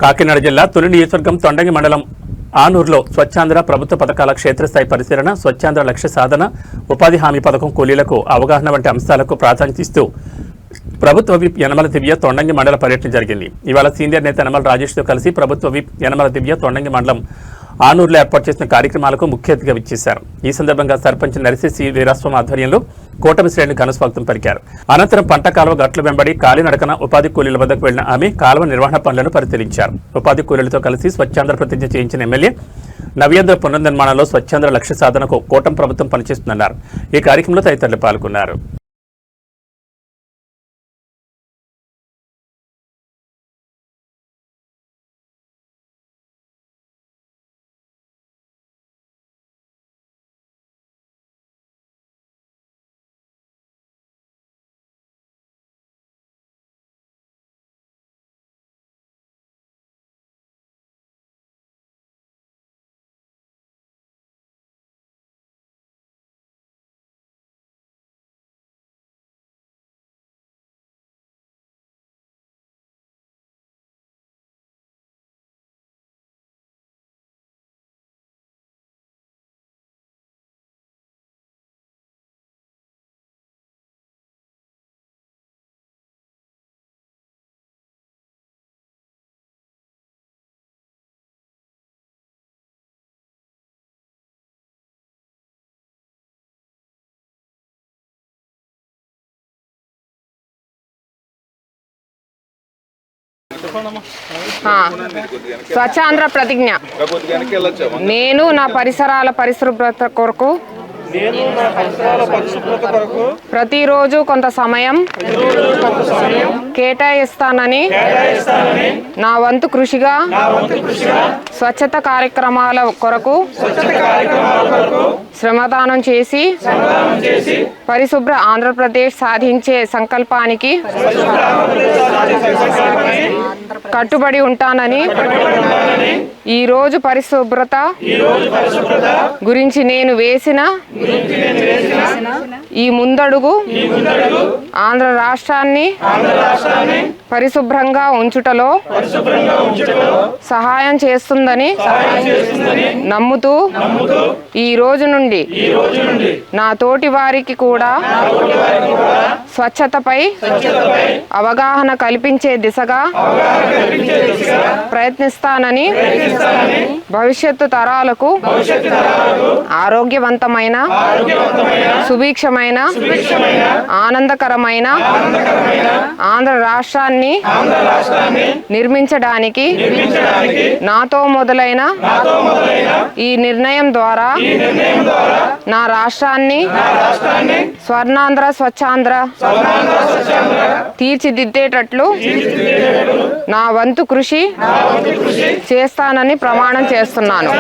కాకినాడ జిల్లా తుని నియోజకవర్గం తొండంగి మండలం ఆనూరులో స్వచ్ఛాంధ్ర ప్రభుత్వ పథకాల క్షేత్రస్థాయి పరిశీలన, స్వచ్ఛాంధ్ర లక్ష్య సాధన, ఉపాధి హామీ పథకం కూలీలకు అవగాహన వంటి అంశాలకు ప్రాధాన్యత ఇస్తూ ప్రభుత్వ విప్ యనమల దివ్య తొండంగి మండల పర్యటన జరిగింది. ఇవాళ సీనియర్ నేత యనమల రాజేష్తో కలిసి ప్రభుత్వ విప్ యనమల దివ్య తొండంగి మండలం ఆనూరులో ఏర్పాటు చేసిన కార్యక్రమాలకు ముఖ్య అతిథిగా విచ్చేశారు. ఈ సందర్భంగా సర్పంచ్ నరిశెట్టి వీరాస్వామి ఆధ్వర్యంలో కూటమి శ్రేణులు ఘనస్వాగతం పలికారు. అనంతరం పంట కాలువ గట్ల వెంబడి కాలినడకన ఉపాధి కూలీల వద్దకు వెళ్లిన ఆమె కాలువ నిర్వహణ పనులను పరిశీలించారు. ఉపాధి కూలీలతో కలిసి స్వచ్ఛాంధ్ర ప్రతిజ్ఞ చేయించిన ఎమ్మెల్యే నవ్యాంధ్ర పునర్నిర్మాణంలో స్వచ్ఛాంధ్ర లక్ష్య సాధనకు కూటమి ప్రభుత్వం పనిచేస్తుందన్నారు. ఈ కార్యక్రమంలో తదితరులు పాల్గొన్నారు. స్వచ్ఛాంధ్ర ప్రతిజ్ఞ. నేను నా పరిసరాల పరిశుభ్రత కొరకు ప్రతిరోజు కొంత సమయం కేటాయిస్తానని నా వంతు కృషిగా స్వచ్ఛత కార్యక్రమాల కొరకు శ్రమదానం చేసి పరిశుభ్ర ఆంధ్రప్రదేశ్ సాధించే సంకల్పానికి కట్టుబడి ఉంటానని ఈరోజు పరిశుభ్రత గురించి నేను వేసిన ఈ ముందడుగు ఆంధ్ర రాష్ట్రాన్ని పరిశుభ్రంగా ఉంచుటలో సహాయం చేస్తుందని నమ్ముతూ ఈ రోజు నుండి నా తోటి వారికి కూడా స్వచ్ఛతపై అవగాహన కల్పించే దిశగా ప్రయత్నిస్తానని భవిష్యత్తు తరాలకు ఆరోగ్యవంతమైన, సుభిక్షమైన, ఆనందకరమైన ఆంధ్ర రాష్ట్రాన్ని నిర్మించడానికి నాతో మొదలైన ఈ నిర్ణయం ద్వారా నా రాష్ట్రాన్ని స్వర్ణాంధ్ర, స్వచ్ఛాంధ్ర తీర్చిదిద్దేటట్లు నా వంతు కృషి చేస్తానని ప్రమాణం చేస్తున్నాను.